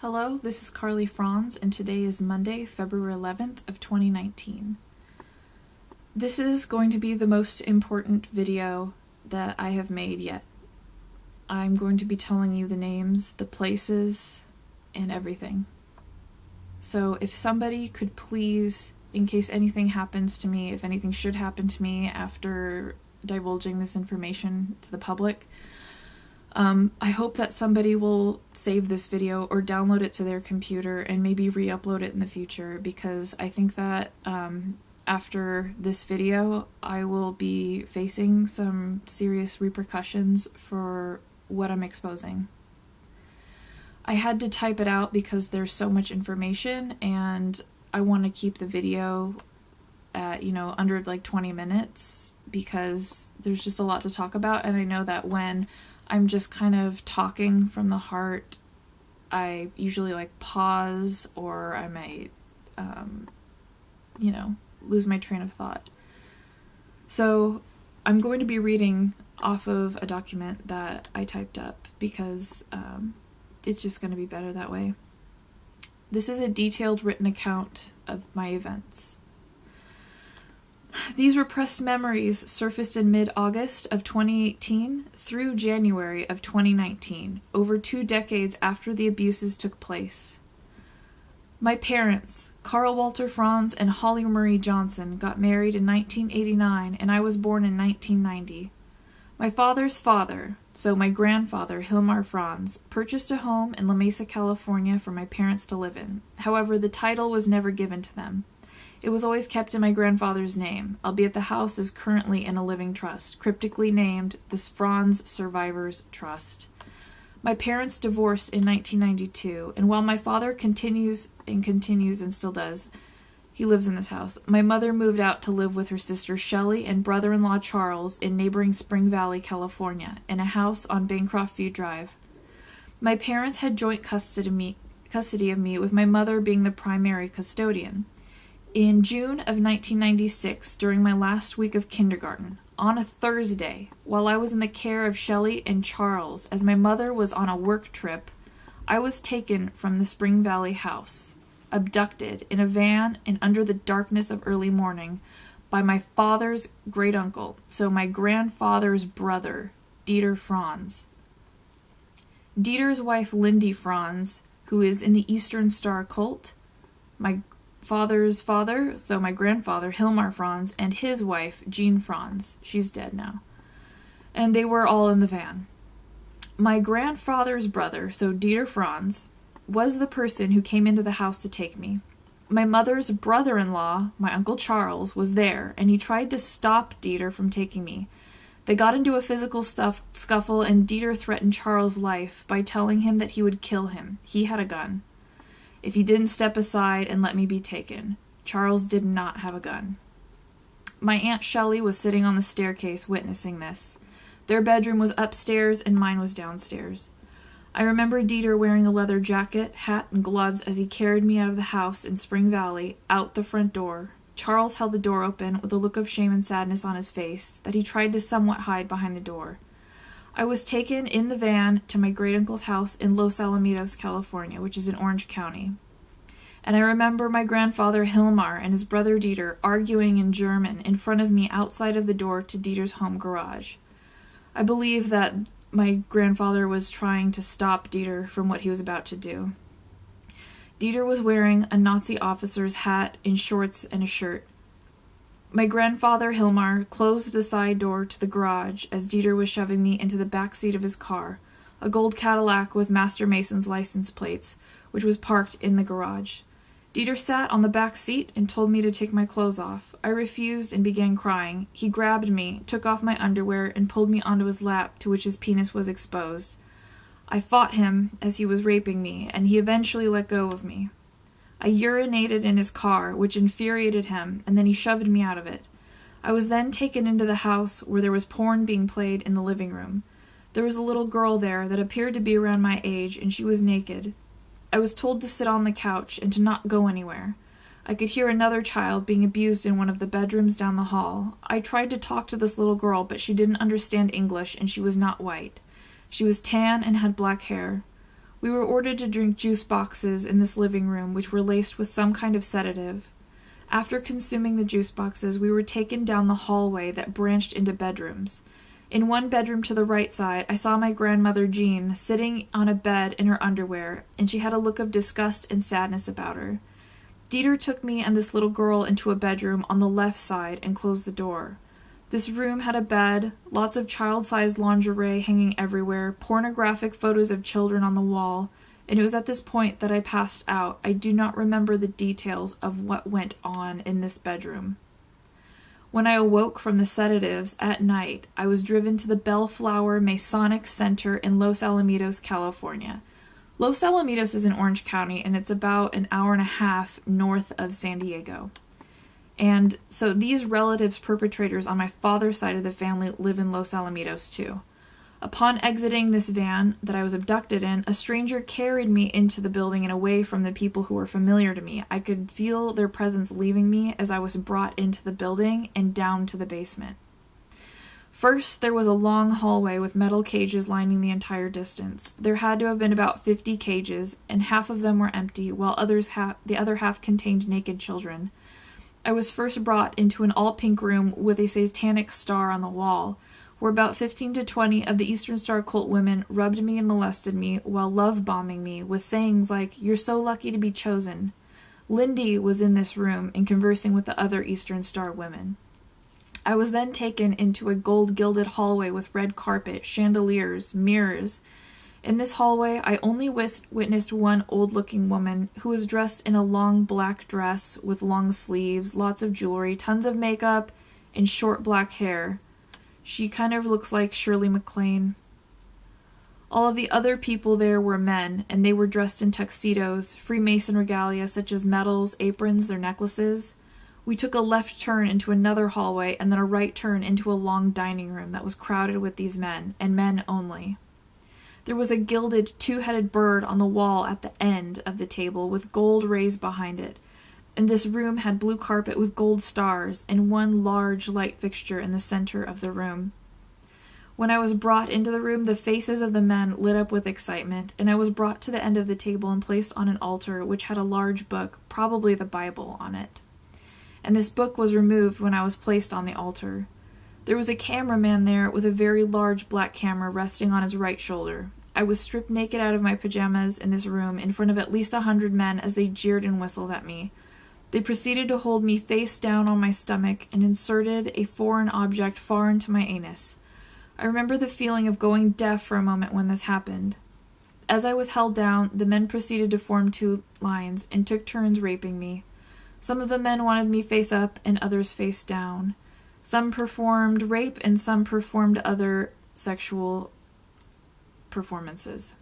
Hello, this is Franz, and today is Monday, February 11th of 2019. This is going to be the most important video that I have made yet. I'm going to be telling you the names, the places, and everything. So if somebody could please, in case anything happens to me, if anything should happen to me after divulging this information to the public, I hope that somebody will save this video or download it to their computer and maybe re-upload it in the future, because I think that after this video I will be facing some serious repercussions for what I'm exposing. I had to type it out because there's so much information and I want to keep the video at, under like 20 minutes because there's just a lot to talk about, and I know that when I'm just kind of talking from the heart, I usually pause, or I might, lose my train of thought. So I'm going to be reading off of a document that I typed up because it's just going to be better that way. This is a detailed written account of my events. These repressed memories surfaced in mid-August of 2018 through January of 2019, over 2 decades after the abuses took place. My parents, Carl Walter Franz and Holly Marie Johnson, got married in 1989, and I was born in 1990. My father's father, so my grandfather, Hilmar Franz, purchased a home in La Mesa, California for my parents to live in. However, the title was never given to them. It was always kept in my grandfather's name, albeit the house is currently in a living trust, cryptically named the Franz Survivors Trust. My parents divorced in 1992, and while my father continues and still does, he lives in this house, my mother moved out to live with her sister Shelley and brother-in-law Charles in neighboring Spring Valley, California, in a house on Bancroft View Drive. My parents had joint custody of me, with my mother being the primary custodian. In June of 1996, during my last week of kindergarten, on a Thursday, while I was in the care of Shelley and Charles, as my mother was on a work trip, I was taken from the Spring Valley house, abducted in a van and under the darkness of early morning by my father's great-uncle, so my grandfather's brother, Dieter Franz. Dieter's wife, Lindy Franz, who is in the Eastern Star cult, my father's father, so my grandfather, Hilmar Franz, and his wife, Jean Franz. She's dead now. And they were all in the van. My grandfather's brother, so Dieter Franz, was the person who came into the house to take me. My mother's brother-in-law, my Uncle Charles, was there, and he tried to stop Dieter from taking me. They got into a physical scuffle, and Dieter threatened Charles' life by telling him that he would kill him. He had a gun. If he didn't step aside and let me be taken. Charles did not have a gun. My Aunt Shelley was sitting on the staircase witnessing this. Their bedroom was upstairs and mine was downstairs. I remember Dieter wearing a leather jacket, hat, and gloves as he carried me out of the house in Spring Valley, out the front door. Charles held the door open with a look of shame and sadness on his face that he tried to somewhat hide behind the door. I was taken in the van to my great-uncle's house in Los Alamitos, California, which is in Orange County. And I remember my grandfather Hilmar and his brother Dieter arguing in German in front of me outside of the door to Dieter's home garage. I believe that my grandfather was trying to stop Dieter from what he was about to do. Dieter was wearing a Nazi officer's hat and shorts and a shirt. My grandfather, Hilmar, closed the side door to the garage as Dieter was shoving me into the back seat of his car, a gold Cadillac with Master Mason's license plates, which was parked in the garage. Dieter sat on the back seat and told me to take my clothes off. I refused and began crying. He grabbed me, took off my underwear, and pulled me onto his lap, to which his penis was exposed. I fought him as he was raping me, and he eventually let go of me. I urinated in his car, which infuriated him, and then he shoved me out of it. I was then taken into the house where there was porn being played in the living room. There was a little girl there that appeared to be around my age, and she was naked. I was told to sit on the couch and to not go anywhere. I could hear another child being abused in one of the bedrooms down the hall. I tried to talk to this little girl, but she didn't understand English, and she was not white. She was tan and had black hair. We were ordered to drink juice boxes in this living room, which were laced with some kind of sedative. After consuming the juice boxes, we were taken down the hallway that branched into bedrooms. In one bedroom to the right side, I saw my grandmother Jean sitting on a bed in her underwear, and she had a look of disgust and sadness about her. Dieter took me and this little girl into a bedroom on the left side and closed the door. This room had a bed, lots of child-sized lingerie hanging everywhere, pornographic photos of children on the wall, and it was at this point that I passed out. I do not remember the details of what went on in this bedroom. When I awoke from the sedatives at night, I was driven to the Bellflower Masonic Center in Los Alamitos, California. Los Alamitos is in Orange County, and it's about an hour and a half north of San Diego. And so these relatives perpetrators on my father's side of the family live in Los Alamitos too. Upon exiting this van that I was abducted in, a stranger carried me into the building and away from the people who were familiar to me. I could feel their presence leaving me as I was brought into the building and down to the basement. First, there was a long hallway with metal cages lining the entire distance. There had to have been about 50 cages, and half of them were empty, while the other half contained naked children. I was first brought into an all-pink room with a satanic star on the wall, where about 15 to 20 of the Eastern Star cult women rubbed me and molested me while love-bombing me with sayings like, "You're so lucky to be chosen." Lindy was in this room and conversing with the other Eastern Star women. I was then taken into a gold-gilded hallway with red carpet, chandeliers, mirrors. In this hallway, I only witnessed one old-looking woman who was dressed in a long black dress with long sleeves, lots of jewelry, tons of makeup, and short black hair. She kind of looks like Shirley MacLaine. All of the other people there were men, and they were dressed in tuxedos, Freemason regalia such as medals, aprons, their necklaces. We took a left turn into another hallway and then a right turn into a long dining room that was crowded with these men, and men only. There was a gilded two-headed bird on the wall at the end of the table with gold rays behind it, and this room had blue carpet with gold stars and one large light fixture in the center of the room. When I was brought into the room, the faces of the men lit up with excitement, and I was brought to the end of the table and placed on an altar which had a large book, probably the Bible, on it. And this book was removed when I was placed on the altar. There was a cameraman there with a very large black camera resting on his right shoulder. I was stripped naked out of my pajamas in this room in front of at least 100 men as they jeered and whistled at me. They proceeded to hold me face down on my stomach and inserted a foreign object far into my anus. I remember the feeling of going deaf for a moment when this happened. As I was held down, the men proceeded to form two lines and took turns raping me. Some of the men wanted me face up and others face down. Some performed rape and some performed other sexual performances.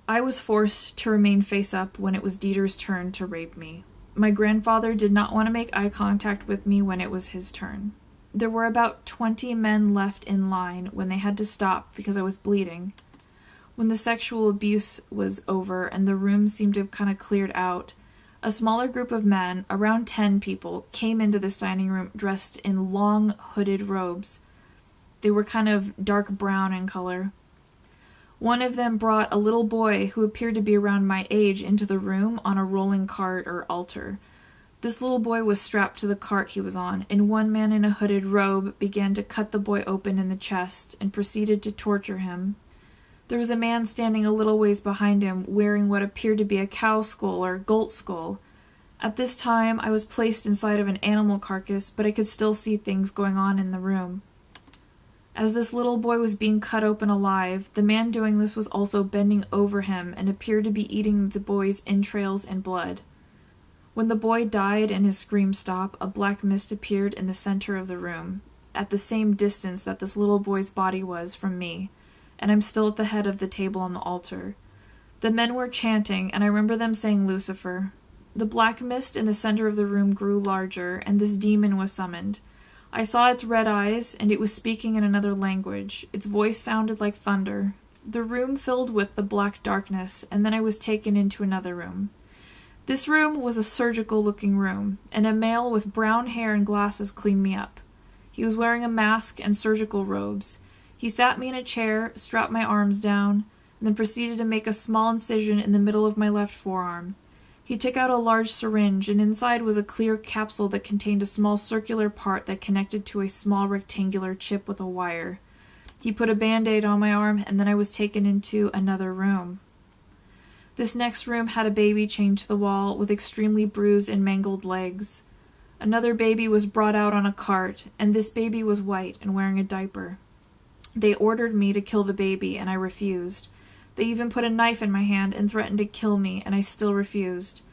I was forced to remain face up when it was Dieter's turn to rape me. My grandfather did not want to make eye contact with me when it was his turn. There were about 20 men left in line when they had to stop because I was bleeding. When the sexual abuse was over and the room seemed to have kind of cleared out, a smaller group of men, around 10 people, came into this dining room dressed in long hooded robes. They were kind of dark brown in color. One of them brought a little boy who appeared to be around my age into the room on a rolling cart or altar. This little boy was strapped to the cart he was on, and one man in a hooded robe began to cut the boy open in the chest and proceeded to torture him. There was a man standing a little ways behind him wearing what appeared to be a cow skull or goat skull. At this time, I was placed inside of an animal carcass, but I could still see things going on in the room. As this little boy was being cut open alive, the man doing this was also bending over him and appeared to be eating the boy's entrails and blood. When the boy died and his scream stopped, a black mist appeared in the center of the room, at the same distance that this little boy's body was from me, and I'm still at the head of the table on the altar. The men were chanting, and I remember them saying Lucifer. The black mist in the center of the room grew larger, and this demon was summoned. I saw its red eyes, and it was speaking in another language. Its voice sounded like thunder. The room filled with the black darkness, and then I was taken into another room. This room was a surgical-looking room, and a male with brown hair and glasses cleaned me up. He was wearing a mask and surgical robes. He sat me in a chair, strapped my arms down, then proceeded to make a small incision in the middle of my left forearm. He took out a large syringe, and inside was a clear capsule that contained a small circular part that connected to a small rectangular chip with a wire. He put a Band-Aid on my arm, and then I was taken into another room. This next room had a baby chained to the wall with extremely bruised and mangled legs. Another baby was brought out on a cart, and this baby was white and wearing a diaper. They ordered me to kill the baby, and I refused. They even put a knife in my hand and threatened to kill me, and I still refused.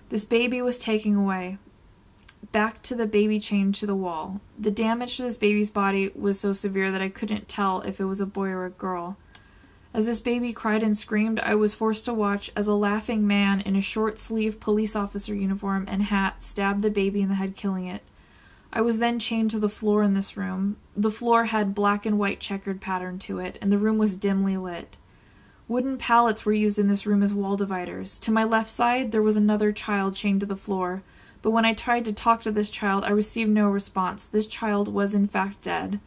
This baby was taken away, back to the baby chained to the wall. The damage to this baby's body was so severe that I couldn't tell if it was a boy or a girl. As this baby cried and screamed, I was forced to watch as a laughing man in a short-sleeved police officer uniform and hat stabbed the baby in the head, killing it. I was then chained to the floor in this room. The floor had black and white checkered pattern to it, and the room was dimly lit. Wooden pallets were used in this room as wall dividers. To my left side, there was another child chained to the floor, but when I tried to talk to this child, I received no response. This child was in fact dead.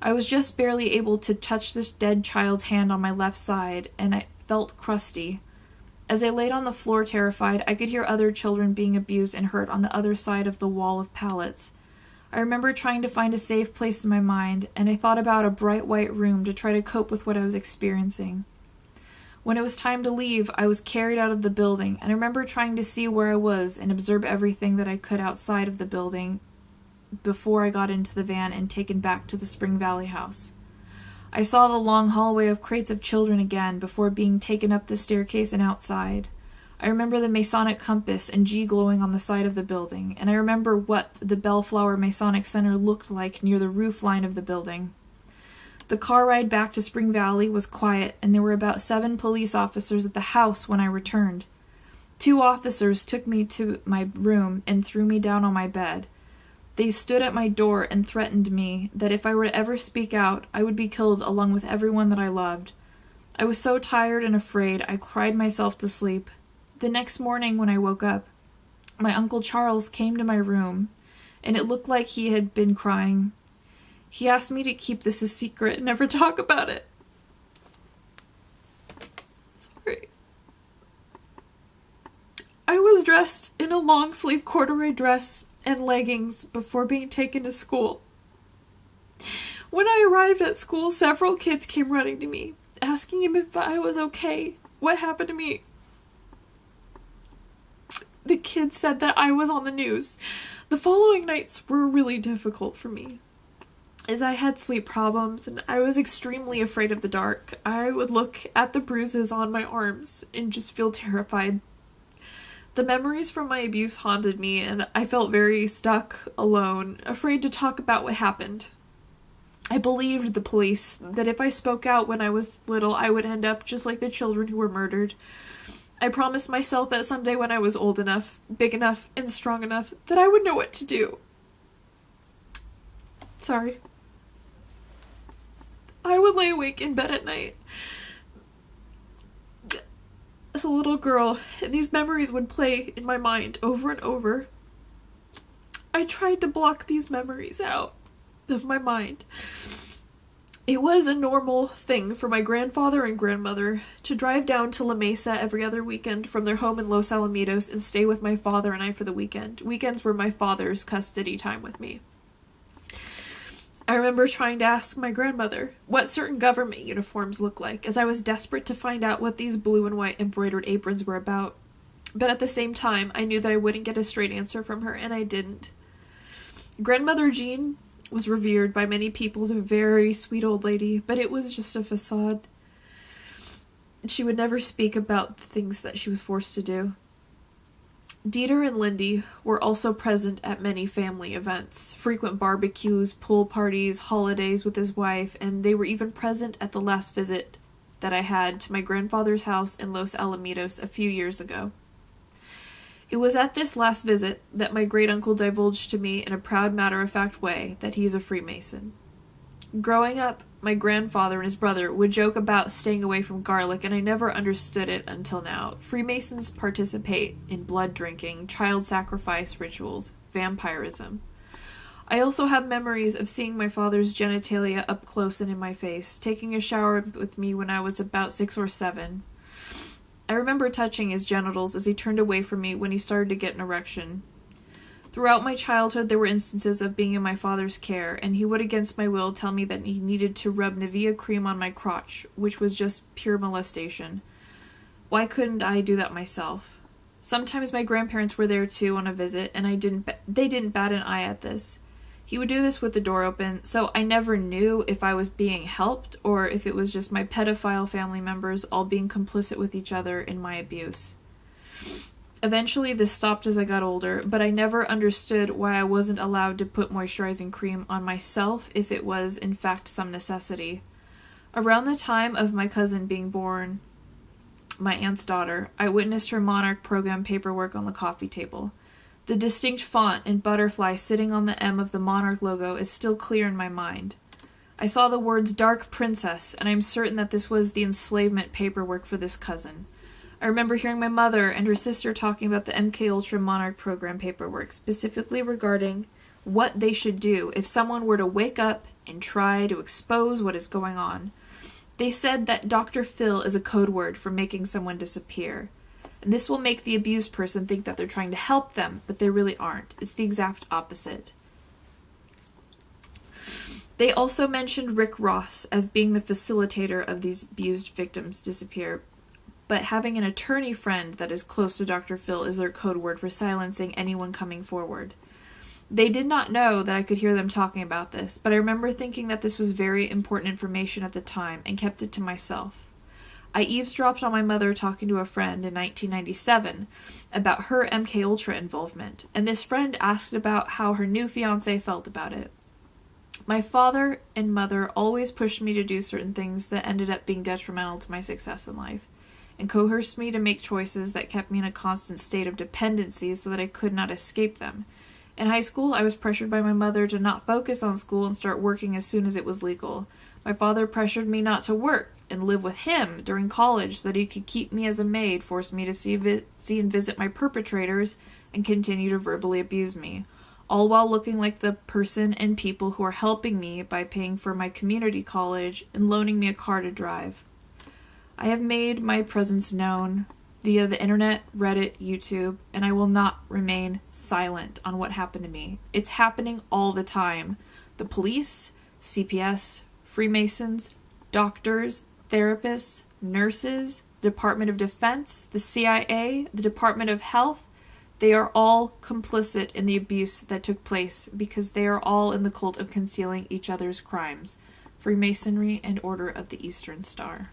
I was just barely able to touch this dead child's hand on my left side, and I felt crusty. As I laid on the floor terrified, I could hear other children being abused and hurt on the other side of the wall of pallets. I remember trying to find a safe place in my mind, and I thought about a bright white room to try to cope with what I was experiencing. When it was time to leave, I was carried out of the building, and I remember trying to see where I was and observe everything that I could outside of the building before I got into the van and taken back to the Spring Valley house. I saw the long hallway of crates of children again before being taken up the staircase and outside. I remember the Masonic compass and G glowing on the side of the building, and I remember what the Bellflower Masonic Center looked like near the roof line of the building. The car ride back to Spring Valley was quiet, and there were about 7 police officers at the house when I returned. 2 officers took me to my room and threw me down on my bed. They stood at my door and threatened me that if I were to ever speak out, I would be killed along with everyone that I loved. I was so tired and afraid, I cried myself to sleep. The next morning when I woke up, my Uncle Charles came to my room, and it looked like he had been crying. He asked me to keep this a secret and never talk about it. Sorry. I was dressed in a long-sleeve corduroy dress and leggings before being taken to school. When I arrived at school, several kids came running to me, asking him if I was okay. What happened to me? The kids said that I was on the news. The following nights were really difficult for me, as I had sleep problems and I was extremely afraid of the dark. I would look at the bruises on my arms and just feel terrified. The memories from my abuse haunted me, and I felt very stuck, alone, afraid to talk about what happened. I believed the police that if I spoke out when I was little, I would end up just like the children who were murdered. I promised myself that someday when I was old enough, big enough, and strong enough, that I would know what to do. Sorry. I would lay awake in bed at night as a little girl, and these memories would play in my mind over and over. I tried to block these memories out of my mind. It was a normal thing for my grandfather and grandmother to drive down to La Mesa every other weekend from their home in Los Alamitos and stay with my father and I for the weekend. Weekends were my father's custody time with me. I remember trying to ask my grandmother what certain government uniforms looked like, as I was desperate to find out what these blue and white embroidered aprons were about. But at the same time, I knew that I wouldn't get a straight answer from her, and I didn't. Grandmother Jean was revered by many people as a very sweet old lady, but it was just a facade. She would never speak about the things that she was forced to do. Dieter and Lindy were also present at many family events, frequent barbecues, pool parties, holidays with his wife, and they were even present at the last visit that I had to my grandfather's house in Los Alamitos a few years ago. It was at this last visit that my great-uncle divulged to me in a proud matter-of-fact way that he is a Freemason. Growing up, my grandfather and his brother would joke about staying away from garlic, and I never understood it until now. Freemasons participate in blood drinking, child sacrifice rituals, vampirism. I also have memories of seeing my father's genitalia up close and in my face, taking a shower with me when I was about 6 or 7. I remember touching his genitals as he turned away from me when he started to get an erection. Throughout my childhood, there were instances of being in my father's care, and he would against my will tell me that he needed to rub Nivea cream on my crotch, which was just pure molestation. Why couldn't I do that myself? Sometimes my grandparents were there too on a visit, and they didn't bat an eye at this. He would do this with the door open, so I never knew if I was being helped or if it was just my pedophile family members all being complicit with each other in my abuse. Eventually, this stopped as I got older, but I never understood why I wasn't allowed to put moisturizing cream on myself if it was, in fact, some necessity. Around the time of my cousin being born, my aunt's daughter, I witnessed her Monarch program paperwork on the coffee table. The distinct font and butterfly sitting on the M of the Monarch logo is still clear in my mind. I saw the words Dark Princess, and I am certain that this was the enslavement paperwork for this cousin. I remember hearing my mother and her sister talking about the MKUltra Monarch program paperwork, specifically regarding what they should do if someone were to wake up and try to expose what is going on. They said that Dr. Phil is a code word for making someone disappear. And this will make the abused person think that they're trying to help them, but they really aren't. It's the exact opposite. They also mentioned Rick Ross as being the facilitator of these abused victims disappear, but having an attorney friend that is close to Dr. Phil is their code word for silencing anyone coming forward. They did not know that I could hear them talking about this, but I remember thinking that this was very important information at the time and kept it to myself. I eavesdropped on my mother talking to a friend in 1997 about her MKUltra involvement, and this friend asked about how her new fiancé felt about it. My father and mother always pushed me to do certain things that ended up being detrimental to my success in life, and coerced me to make choices that kept me in a constant state of dependency so that I could not escape them. In high school, I was pressured by my mother to not focus on school and start working as soon as it was legal. My father pressured me not to work and live with him during college so that he could keep me as a maid, forced me to see and visit my perpetrators, and continue to verbally abuse me, all while looking like the person and people who are helping me by paying for my community college and loaning me a car to drive. I have made my presence known via the internet, Reddit, YouTube, and I will not remain silent on what happened to me. It's happening all the time. The police, CPS, Freemasons, doctors, therapists, nurses, Department of Defense, the CIA, the Department of Health, they are all complicit in the abuse that took place because they are all in the cult of concealing each other's crimes. Freemasonry and Order of the Eastern Star.